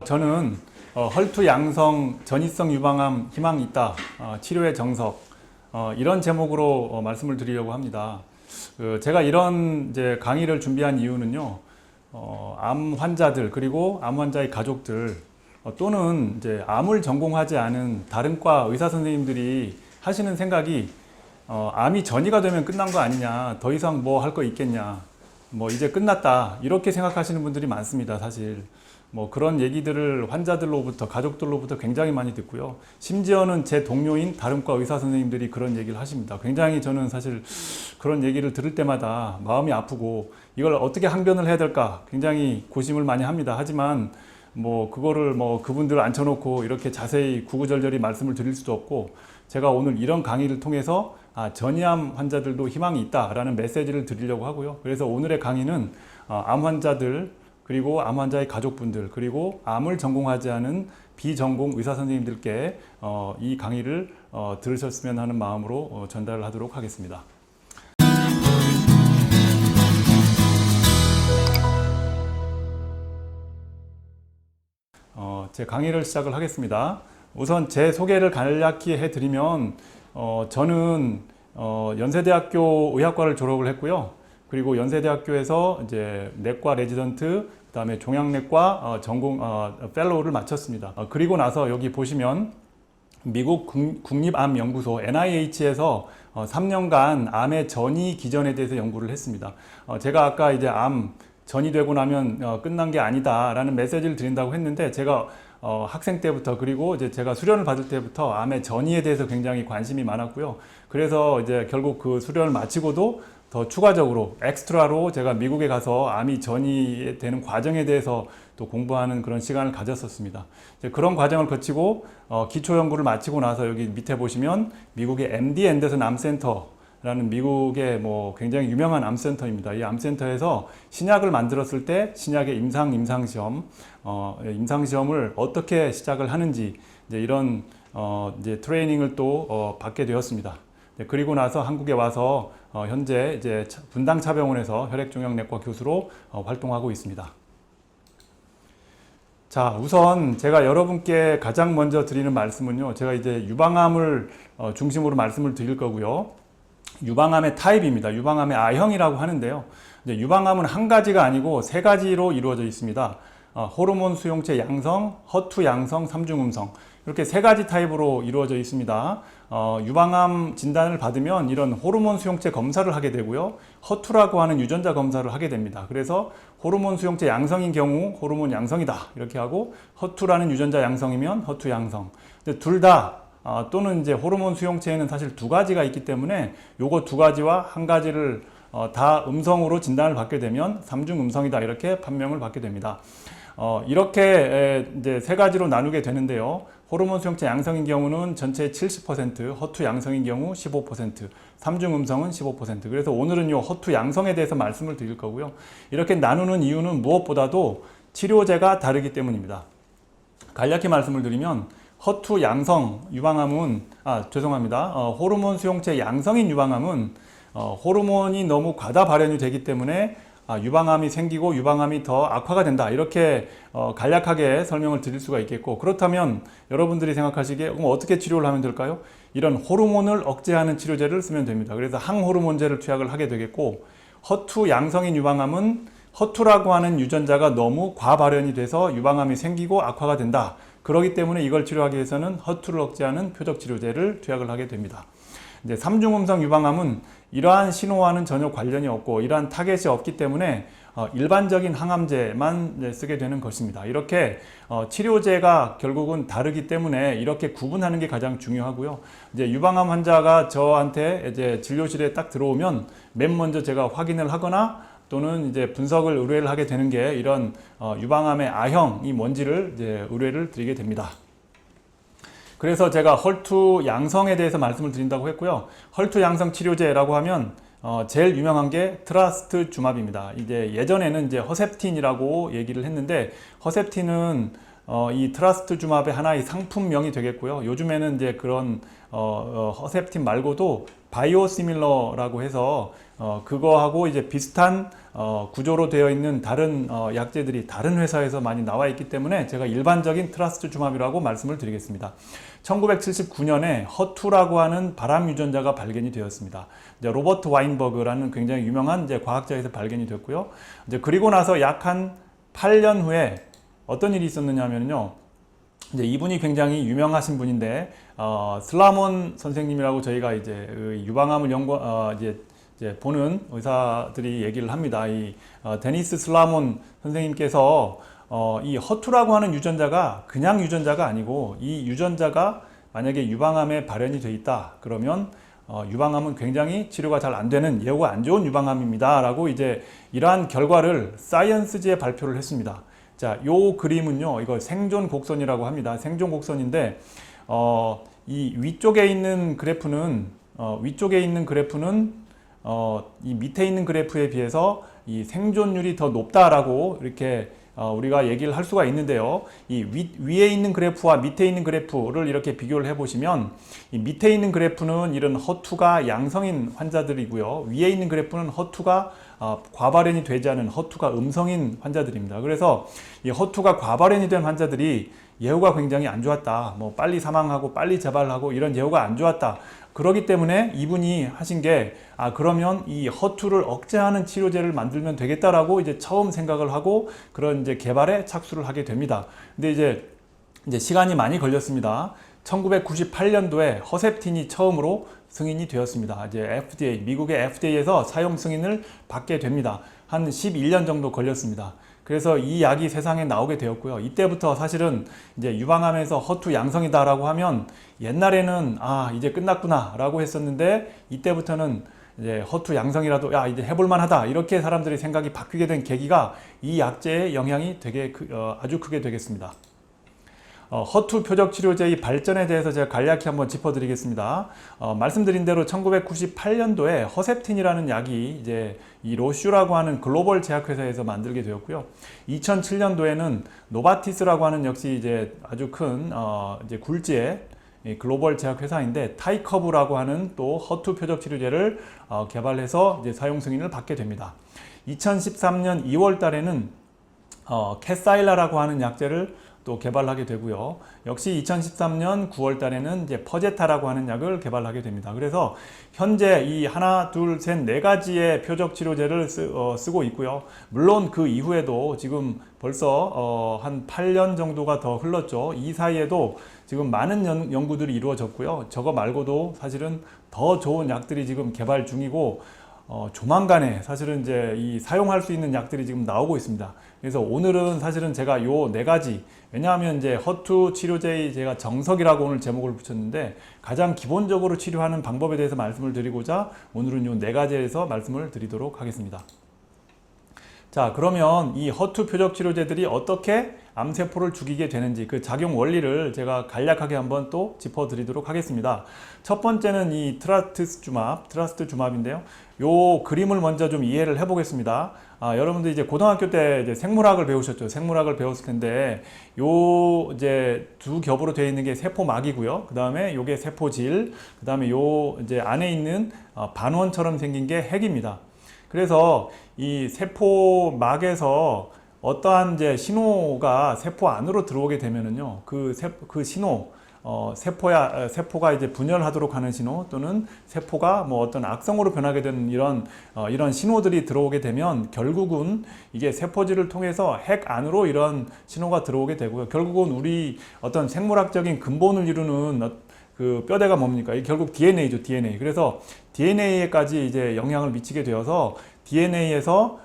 저는 헐투 양성 전이성 유방암 희망이 있다. 치료의 정석. 이런 제목으로 말씀을 드리려고 합니다. 제가 이런 이제 강의를 준비한 이유는요. 암 환자들 그리고 암 환자의 가족들 또는 이제 암을 전공하지 않은 다른 과 의사 선생님들이 하시는 생각이 암이 전이가 되면 끝난 거 아니냐, 더 이상 뭐 할 거 있겠냐, 뭐 이제 끝났다 이렇게 생각하시는 분들이 많습니다. 사실 뭐 그런 얘기들을 환자들로부터 가족들로부터 굉장히 많이 듣고요. 심지어는 제 동료인 다른 과 의사 선생님들이 그런 얘기를 하십니다. 굉장히 저는 사실 그런 얘기를 들을 때마다 마음이 아프고 이걸 어떻게 항변을 해야 될까 굉장히 고심을 많이 합니다. 하지만 뭐 그거를 뭐 그분들 앉혀놓고 이렇게 자세히 구구절절히 말씀을 드릴 수도 없고, 제가 오늘 이런 강의를 통해서 전이암 환자들도 희망이 있다라는 메시지를 드리려고 하고요. 그래서 오늘의 강의는 암 환자들 그리고 암 환자의 가족분들 그리고 암을 전공하지 않은 비전공 의사 선생님들께 이 강의를 들으셨으면 하는 마음으로 전달을 하도록 하겠습니다. 제 강의를 시작을 하겠습니다. 우선 제 소개를 간략히 해드리면 저는 연세대학교 의학과를 졸업을 했고요. 그리고 연세대학교에서 이제 내과 레지던트, 그다음에 종양내과 전공 펠로우를 마쳤습니다. 그리고 나서 여기 보시면 미국 국립암연구소 NIH에서 3년간 암의 전이 기전에 대해서 연구를 했습니다. 제가 아까 이제 암 전이 되고 나면 끝난 게 아니다라는 메시지를 드린다고 했는데, 제가 학생 때부터 그리고 이제 제가 수련을 받을 때부터 암의 전이에 대해서 굉장히 관심이 많았고요. 그래서 이제 결국 그 수련을 마치고도 더 추가적으로 엑스트라로 제가 미국에 가서 암이 전이 되는 과정에 대해서 또 공부하는 그런 시간을 가졌었습니다. 이제 그런 과정을 거치고 기초 연구를 마치고 나서 여기 밑에 보시면 미국의 MD 앤더슨 암센터라는 미국의 뭐 굉장히 유명한 암센터입니다. 이 암센터에서 신약을 만들었을 때 신약의 임상시험을 어떻게 시작을 하는지 이제 이런 이제 트레이닝을 또 받게 되었습니다. 그리고 나서 한국에 와서 현재 이제 분당차병원에서 혈액종양내과 교수로 활동하고 있습니다. 자, 우선 제가 여러분께 가장 먼저 드리는 말씀은요. 제가 이제 유방암을 중심으로 말씀을 드릴 거고요. 유방암의 타입입니다. 유방암의 A형이라고 하는데요. 이제 유방암은 한 가지가 아니고 세 가지로 이루어져 있습니다. 호르몬 수용체 양성, 허투 양성, 삼중음성, 이렇게 세 가지 타입으로 이루어져 있습니다. 유방암 진단을 받으면 이런 호르몬 수용체 검사를 하게 되고요. 허투라고 하는 유전자 검사를 하게 됩니다. 그래서 호르몬 수용체 양성인 경우 호르몬 양성이다 이렇게 하고, 허투라는 유전자 양성이면 허투 양성. 근데 둘 다 또는 이제 호르몬 수용체에는 사실 두 가지가 있기 때문에 요거 두 가지와 한 가지를 다 음성으로 진단을 받게 되면 삼중 음성이다 이렇게 판명을 받게 됩니다. 이렇게 이제 세 가지로 나누게 되는데요. 호르몬 수용체 양성인 경우는 전체의 70%, 허투 양성인 경우 15%, 삼중 음성은 15%. 그래서 오늘은 요 허투 양성에 대해서 말씀을 드릴 거고요. 이렇게 나누는 이유는 무엇보다도 치료제가 다르기 때문입니다. 간략히 말씀을 드리면 허투 양성 유방암은 호르몬 수용체 양성인 유방암은 호르몬이 너무 과다 발현이 되기 때문에 유방암이 생기고 유방암이 더 악화가 된다 이렇게 간략하게 설명을 드릴 수가 있겠고, 그렇다면 여러분들이 생각하시기에 그럼 어떻게 치료를 하면 될까요? 이런 호르몬을 억제하는 치료제를 쓰면 됩니다. 그래서 항호르몬제를 투약을 하게 되겠고, 허투 양성인 유방암은 허투라고 하는 유전자가 너무 과발현이 돼서 유방암이 생기고 악화가 된다. 그렇기 때문에 이걸 치료하기 위해서는 허투를 억제하는 표적 치료제를 투약을 하게 됩니다. 이제 삼중음성 유방암은 이러한 신호와는 전혀 관련이 없고 이러한 타겟이 없기 때문에 일반적인 항암제만 쓰게 되는 것입니다. 이렇게 치료제가 결국은 다르기 때문에 이렇게 구분하는 게 가장 중요하고요. 이제 유방암 환자가 저한테 이제 진료실에 딱 들어오면 맨 먼저 제가 확인을 하거나 또는 이제 분석을 의뢰를 하게 되는 게 이런 유방암의 A형이 뭔지를 이제 의뢰를 드리게 됩니다. 그래서 제가 헐투 양성에 대해서 말씀을 드린다고 했고요. 헐투 양성 치료제라고 하면 제일 유명한 게 트라스트주맙입니다. 이제 예전에는 이제 허셉틴이라고 얘기를 했는데, 허셉틴은 이 트라스트주맙의 하나의 상품명이 되겠고요. 요즘에는 이제 그런 허셉틴 말고도 바이오시밀러라고 해서 그거하고 이제 비슷한 구조로 되어 있는 다른 약제들이 다른 회사에서 많이 나와 있기 때문에 제가 일반적인 트라스트주마비라고 말씀을 드리겠습니다. 1979년에 허투라고 하는 발암 유전자가 발견이 되었습니다. 이제 로버트 와인버그라는 굉장히 유명한 이제 과학자에서 발견이 됐고요. 이제 그리고 나서 약 한 8년 후에 어떤 일이 있었느냐면요. 이제 이분이 굉장히 유명하신 분인데 슬라몬 선생님이라고 저희가 이제 유방암을 이제 보는 의사들이 얘기를 합니다. 이 데니스 슬라몬 선생님께서 이 허투라고 하는 유전자가 그냥 유전자가 아니고 이 유전자가 만약에 유방암에 발현이 돼 있다 그러면 유방암은 굉장히 치료가 잘 안 되는 매우 안 좋은 유방암입니다 라고 이제 이러한 결과를 사이언스지에 발표를 했습니다. 자, 요 그림은요, 이거 생존 곡선이라고 합니다. 생존 곡선인데, 이 위쪽에 있는 그래프는, 이 밑에 있는 그래프에 비해서 이 생존율이 더 높다라고 이렇게 우리가 얘기를 할 수가 있는데요. 이 위에 있는 그래프와 밑에 있는 그래프를 이렇게 비교를 해보시면 이 밑에 있는 그래프는 이런 허투가 양성인 환자들이고요. 위에 있는 그래프는 허투가 과발현이 되지 않은 허투가 음성인 환자들입니다. 그래서 이 허투가 과발현이 된 환자들이 예후가 굉장히 안 좋았다. 뭐 빨리 사망하고 빨리 재발하고 이런 예후가 안 좋았다. 그렇기 때문에 이분이 하신 게 그러면 이 허투를 억제하는 치료제를 만들면 되겠다라고 이제 처음 생각을 하고 그런 이제 개발에 착수를 하게 됩니다. 근데 이제 시간이 많이 걸렸습니다. 1998년도에 허셉틴이 처음으로 승인이 되었습니다. 이제 FDA, 미국의 FDA에서 사용 승인을 받게 됩니다. 한 11년 정도 걸렸습니다. 그래서 이 약이 세상에 나오게 되었고요. 이때부터 사실은 이제 유방암에서 허투 양성이다라고 하면 옛날에는 이제 끝났구나라고 했었는데 이때부터는 이제 허투 양성이라도 이제 해볼만하다 이렇게 사람들이 생각이 바뀌게 된 계기가 이 약제의 영향이 되게 아주 크게 되겠습니다. 허투 표적 치료제의 발전에 대해서 제가 간략히 한번 짚어드리겠습니다. 말씀드린 대로 1998년도에 허셉틴이라는 약이 이제 이 로슈라고 하는 글로벌 제약회사에서 만들게 되었고요. 2007년도에는 노바티스라고 하는 역시 이제 아주 큰 이제 굴지의 글로벌 제약회사인데 타이커브라고 하는 또 허투 표적 치료제를 개발해서 이제 사용 승인을 받게 됩니다. 2013년 2월 달에는 캐사일라라고 하는 약제를 또 개발하게 되고요. 역시 2013년 9월 달에는 이제 퍼제타라고 하는 약을 개발하게 됩니다. 그래서 현재 이 하나, 둘, 셋, 네 가지의 표적 치료제를 쓰고 있고요. 물론 그 이후에도 지금 벌써 한 8년 정도가 더 흘렀죠. 이 사이에도 지금 많은 연구들이 이루어졌고요. 저거 말고도 사실은 더 좋은 약들이 지금 개발 중이고 조만간에 사실은 이제 이 사용할 수 있는 약들이 지금 나오고 있습니다. 그래서 오늘은 사실은 제가 요 네 가지, 왜냐하면 이제 허투 치료제의 제가 정석이라고 오늘 제목을 붙였는데 가장 기본적으로 치료하는 방법에 대해서 말씀을 드리고자 오늘은 요 네 가지에서 말씀을 드리도록 하겠습니다. 자, 그러면 이 허투 표적 치료제들이 어떻게 암세포를 죽이게 되는지 그 작용 원리를 제가 간략하게 한번 또 짚어드리도록 하겠습니다. 첫 번째는 이 트라스트 주마비인데요. 요 그림을 먼저 좀 이해를 해보겠습니다. 여러분들 이제 고등학교 때 이제 생물학을 배우셨죠. 생물학을 배웠을 텐데 요 이제 두 겹으로 되어 있는 게 세포막이고요. 그 다음에 요게 세포질, 그 다음에 요 이제 안에 있는 반원처럼 생긴 게 핵입니다. 그래서 이 세포막에서 어떠한 이제 신호가 세포 안으로 들어오게 되면은요, 그 신호, 세포가 이제 분열하도록 하는 신호 또는 세포가 뭐 어떤 악성으로 변하게 되는 이런 신호들이 들어오게 되면 결국은 이게 세포질을 통해서 핵 안으로 이런 신호가 들어오게 되고요. 결국은 우리 어떤 생물학적인 근본을 이루는 그 뼈대가 뭡니까? 이 결국 DNA죠, DNA. 그래서 DNA에까지 이제 영향을 미치게 되어서 DNA에서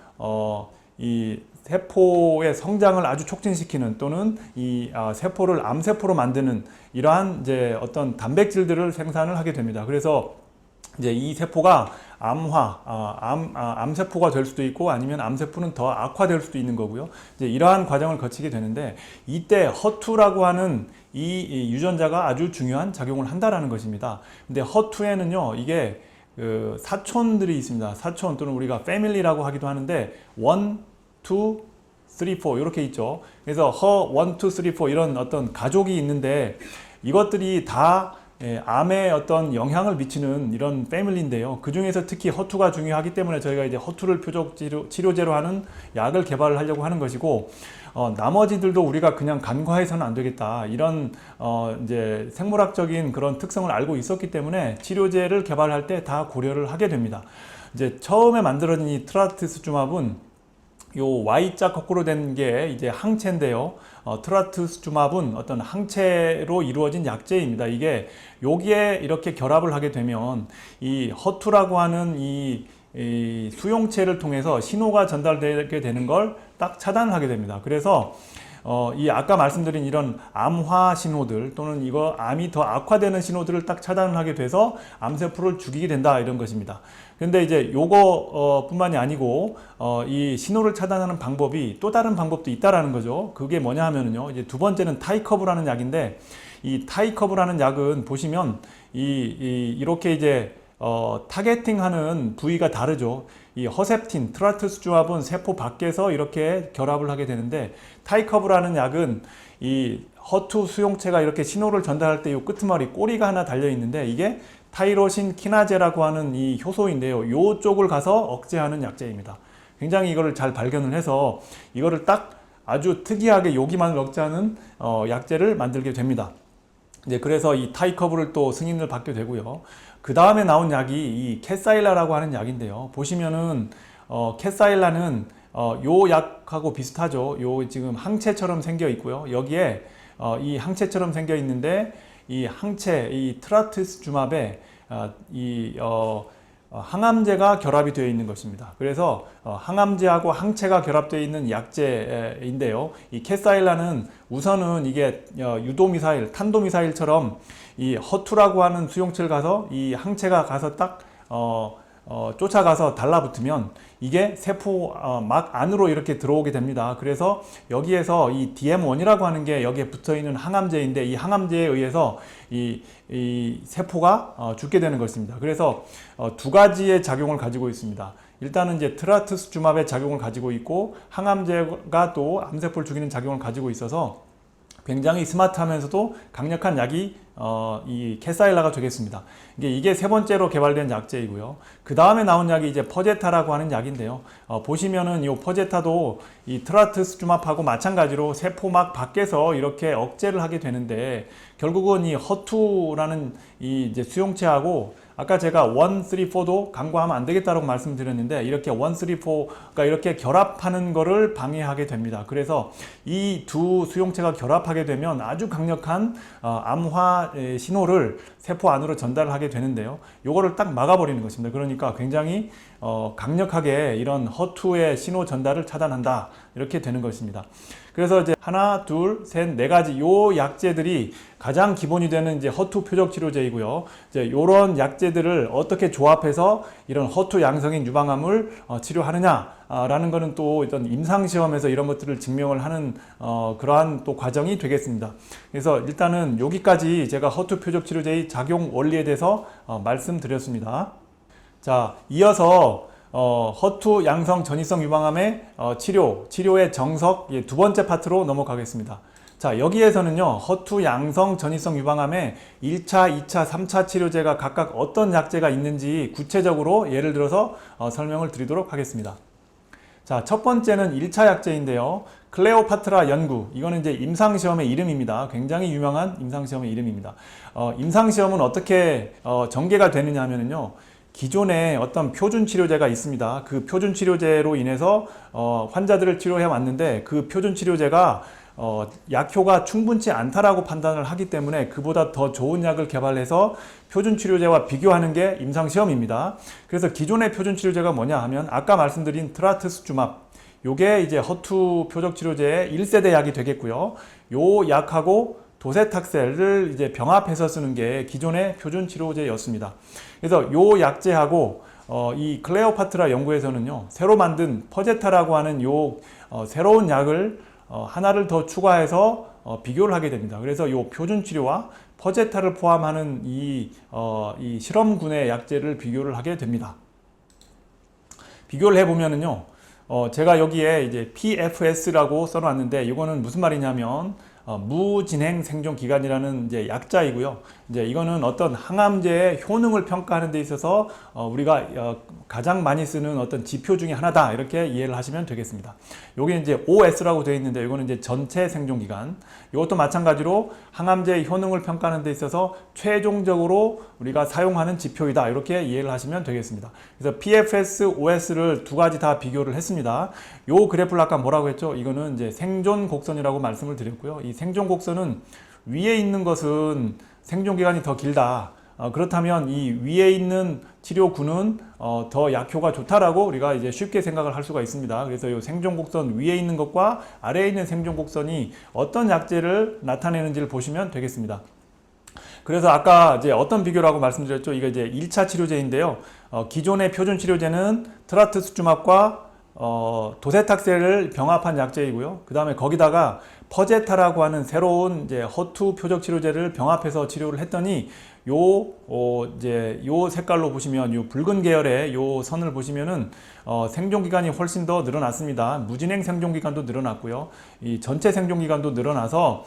이 세포의 성장을 아주 촉진시키는 또는 이 세포를 암세포로 만드는 이러한 이제 어떤 단백질들을 생산을 하게 됩니다. 그래서 이제 이 세포가 암세포가 될 수도 있고 아니면 암세포는 더 악화될 수도 있는 거고요. 이제 이러한 과정을 거치게 되는데 이때 허투라고 하는 이 유전자가 아주 중요한 작용을 한다라는 것입니다. 근데 허투에는요, 이게 그 사촌들이 있습니다. 사촌 또는 우리가 패밀리라고 하기도 하는데 1, 2, 3, 4 이렇게 있죠. 그래서 허 1, 2, 3, 4 이런 어떤 가족이 있는데 이것들이 다 암에 어떤 영향을 미치는 이런 패밀리인데요. 그 중에서 특히 허투가 중요하기 때문에 저희가 이제 허투를 표적 치료제로 하는 약을 개발을 하려고 하는 것이고, 나머지들도 우리가 그냥 간과해서는 안 되겠다. 이런 이제 생물학적인 그런 특성을 알고 있었기 때문에 치료제를 개발할 때 다 고려를 하게 됩니다. 이제 처음에 만들어진 이 트라투스주맙은 요 Y자 거꾸로 된 게 이제 항체인데요. 트라투스주맙은 어떤 항체로 이루어진 약제입니다. 이게 여기에 이렇게 결합을 하게 되면 이 허투라고 하는 이 수용체를 통해서 신호가 전달되게 되는 걸 딱 차단을 하게 됩니다. 그래서 이 아까 말씀드린 이런 암화 신호들 또는 이거 암이 더 악화되는 신호들을 딱 차단을 하게 돼서 암세포를 죽이게 된다, 이런 것입니다. 근데 이제 요거 뿐만이 아니고 이 신호를 차단하는 방법이 또 다른 방법도 있다라는 거죠. 그게 뭐냐 하면은요, 이제 두 번째는 타이커브라는 약인데, 이 타이커브라는 약은 보시면 이렇게 이제 타겟팅하는 부위가 다르죠. 이 허셉틴, 트라투스주맙은 세포 밖에서 이렇게 결합을 하게 되는데, 타이커브라는 약은 이 허투 수용체가 이렇게 신호를 전달할 때 이 끄트머리 꼬리가 하나 달려 있는데, 이게 타이로신 키나제라고 하는 이 효소인데요. 이 쪽을 가서 억제하는 약제입니다. 굉장히 이거를 잘 발견을 해서 이거를 딱 아주 특이하게 여기만을 억제하는 약제를 만들게 됩니다. 이제 그래서 이 타이커브를 또 승인을 받게 되고요. 그 다음에 나온 약이 이 캐사일라라고 하는 약인데요. 보시면은 캐사일라는 요 약하고 비슷하죠. 요 지금 항체처럼 생겨 있고요. 여기에 이 항체처럼 생겨 있는데, 이 항체, 이 트라투스주맙에 항암제가 결합이 되어 있는 것입니다. 그래서 항암제하고 항체가 결합되어 있는 약제인데요. 이 캐사일라는 우선은 이게 유도미사일, 탄도미사일처럼 이 허투라고 하는 수용체를 가서 이 항체가 가서 딱 쫓아가서 달라붙으면 이게 세포 막 안으로 이렇게 들어오게 됩니다. 그래서 여기에서 이 DM1이라고 하는 게 여기에 붙어 있는 항암제인데, 이 항암제에 의해서 이 세포가 죽게 되는 것입니다. 그래서 두 가지의 작용을 가지고 있습니다. 일단은 이제 트라투스주맙의 작용을 가지고 있고, 항암제가 또 암세포를 죽이는 작용을 가지고 있어서 굉장히 스마트하면서도 강력한 약이 이 캐사일라가 되겠습니다. 이게 세 번째로 개발된 약제이고요. 그 다음에 나온 약이 이제 퍼제타라고 하는 약인데요. 보시면은 이 퍼제타도 이 트라투스주맙하고 마찬가지로 세포막 밖에서 이렇게 억제를 하게 되는데, 결국은 이 허투라는 이 이제 수용체하고 아까 제가 1, 3, 4도 간과하면 안 되겠다라고 말씀드렸는데, 이렇게 1, 3, 4가 이렇게 결합하는 거를 방해하게 됩니다. 그래서 이 두 수용체가 결합하게 되면 아주 강력한 암화 신호를 세포 안으로 전달하게 되는데요. 요거를 딱 막아버리는 것입니다. 그러니까 굉장히 강력하게 이런 허투의 신호 전달을 차단한다, 이렇게 되는 것입니다. 그래서 이제 하나, 둘, 셋, 네 가지 요 약제들이 가장 기본이 되는 이제 허투 표적 치료제이고요. 이제 요런 약제들을 어떻게 조합해서 이런 허투 양성인 유방암을 치료하느냐라는 거는 또 어떤 임상 시험에서 이런 것들을 증명을 하는 그러한 또 과정이 되겠습니다. 그래서 일단은 여기까지 제가 허투 표적 치료제의 작용 원리에 대해서 말씀드렸습니다. 자, 이어서 허투 양성 전이성 유방암의 치료의 정석 두 번째 파트로 넘어가겠습니다. 자, 여기에서는요, 허투 양성 전이성 유방암의 1차, 2차, 3차 치료제가 각각 어떤 약제가 있는지 구체적으로 예를 들어서 설명을 드리도록 하겠습니다. 자, 첫 번째는 1차 약제인데요. 클레오파트라 연구. 이거는 이제 임상시험의 이름입니다. 굉장히 유명한 임상시험의 이름입니다. 임상시험은 어떻게 전개가 되느냐 하면요, 기존에 어떤 표준 치료제가 있습니다. 그 표준 치료제로 인해서 환자들을 치료해 왔는데, 그 표준 치료제가 약효가 충분치 않다라고 판단을 하기 때문에 그보다 더 좋은 약을 개발해서 표준 치료제와 비교하는 게 임상시험입니다. 그래서 기존의 표준 치료제가 뭐냐 하면 아까 말씀드린 트라투스주맙, 요게 이제 허투 표적 치료제의 1세대 약이 되겠고요. 요 약하고 도세탁셀을 이제 병합해서 쓰는 게 기존의 표준 치료제였습니다. 그래서 요 약제하고 이 클레오파트라 연구에서는요, 새로 만든 퍼제타라고 하는 요 새로운 약을 하나를 더 추가해서 비교를 하게 됩니다. 그래서 요 표준 치료와 퍼제타를 포함하는 이 실험군의 약제를 비교를 하게 됩니다. 비교를 해보면은요, 제가 여기에 이제 PFS라고 써놨는데, 이거는 무슨 말이냐면 무진행 생존 기간이라는 이제 약자이고요. 이제 이거는 어떤 항암제의 효능을 평가하는 데 있어서 우리가 가장 많이 쓰는 어떤 지표 중에 하나다 이렇게 이해를 하시면 되겠습니다. 요게 이제 OS라고 되어 있는데 이거는 이제 전체 생존 기간. 이것도 마찬가지로 항암제의 효능을 평가하는 데 있어서 최종적으로 우리가 사용하는 지표이다 이렇게 이해를 하시면 되겠습니다. 그래서 PFS, OS를 두 가지 다 비교를 했습니다. 요 그래프를 아까 뭐라고 했죠? 이거는 이제 생존 곡선이라고 말씀을 드렸고요. 이 생존 곡선은 위에 있는 것은 생존 기간이 더 길다. 그렇다면 이 위에 있는 치료군은 더 약효가 좋다라고 우리가 이제 쉽게 생각을 할 수가 있습니다. 그래서 이 생존 곡선 위에 있는 것과 아래에 있는 생존 곡선이 어떤 약제를 나타내는지를 보시면 되겠습니다. 그래서 아까 이제 어떤 비교라고 말씀드렸죠? 이게 이제 1차 치료제인데요. 기존의 표준 치료제는 트라트수주맙과 도세탁세를 병합한 약제이고요. 그 다음에 거기다가 퍼제타라고 하는 새로운 이제 허투 표적 치료제를 병합해서 치료를 했더니 이제 요 색깔로 보시면 요 붉은 계열의 요 선을 보시면은 생존 기간이 훨씬 더 늘어났습니다. 무진행 생존 기간도 늘어났고요. 이 전체 생존 기간도 늘어나서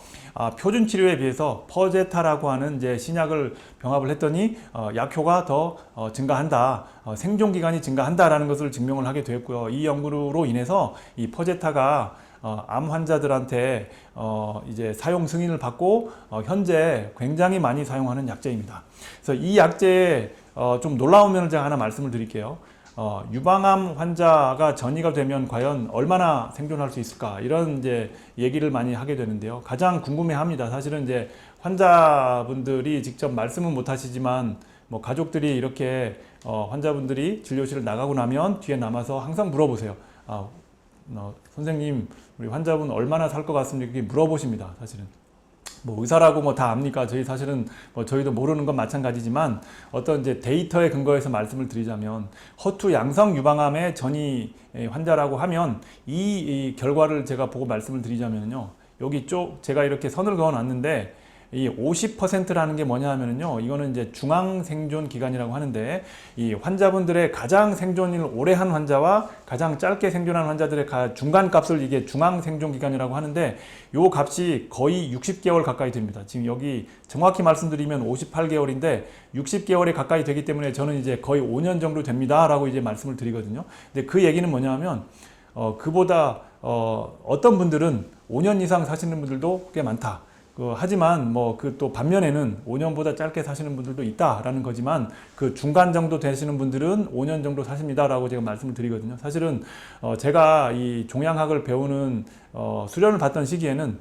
표준 치료에 비해서 퍼제타라고 하는 이제 신약을 병합을 했더니 약효가 더 증가한다. 생존 기간이 증가한다라는 것을 증명을 하게 되었고요. 이 연구로 인해서 이 퍼제타가 암 환자들한테 이제 사용 승인을 받고 현재 굉장히 많이 사용하는 약제입니다. 그래서 이 약제에 좀 놀라운 면을 제가 하나 말씀을 드릴게요. 유방암 환자가 전이가 되면 과연 얼마나 생존할 수 있을까 이런 이제 얘기를 많이 하게 되는데요. 가장 궁금해합니다. 사실은 이제 환자분들이 직접 말씀은 못 하시지만 뭐 가족들이 이렇게 환자분들이 진료실을 나가고 나면 뒤에 남아서 항상 물어보세요. 선생님, 우리 환자분 얼마나 살 것 같습니까? 이렇게 물어보십니다. 사실은. 뭐 의사라고 뭐 다 압니까? 저희 사실은 뭐 저희도 모르는 건 마찬가지지만 어떤 이제 데이터에 근거해서 말씀을 드리자면 허투 양성 유방암의 전이 환자라고 하면 이 결과를 제가 보고 말씀을 드리자면요. 여기 쪽 제가 이렇게 선을 그어 놨는데 이 50%라는 게 뭐냐 하면요. 이거는 이제 중앙 생존 기간이라고 하는데 이 환자분들의 가장 생존을 오래 한 환자와 가장 짧게 생존한 환자들의 중간 값을 이게 중앙 생존 기간이라고 하는데 요 값이 거의 60개월 가까이 됩니다. 지금 여기 정확히 말씀드리면 58개월인데 60개월에 가까이 되기 때문에 저는 이제 거의 5년 정도 됩니다라고 이제 말씀을 드리거든요. 근데 그 얘기는 뭐냐 하면 그보다 어떤 분들은 5년 이상 사시는 분들도 꽤 많다. 하지만 뭐 그 또 반면에는 5년보다 짧게 사시는 분들도 있다라는 거지만 그 중간 정도 되시는 분들은 5년 정도 사십니다라고 제가 말씀을 드리거든요. 사실은 제가 이 종양학을 배우는 수련을 받던 시기에는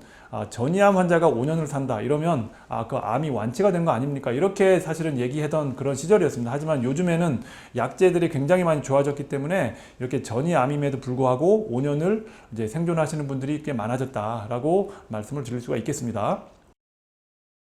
전이암 환자가 5년을 산다 이러면 그 암이 완치가 된 거 아닙니까? 이렇게 사실은 얘기하던 그런 시절이었습니다. 하지만 요즘에는 약제들이 굉장히 많이 좋아졌기 때문에 이렇게 전이암임에도 불구하고 5년을 이제 생존하시는 분들이 꽤 많아졌다라고 말씀을 드릴 수가 있겠습니다.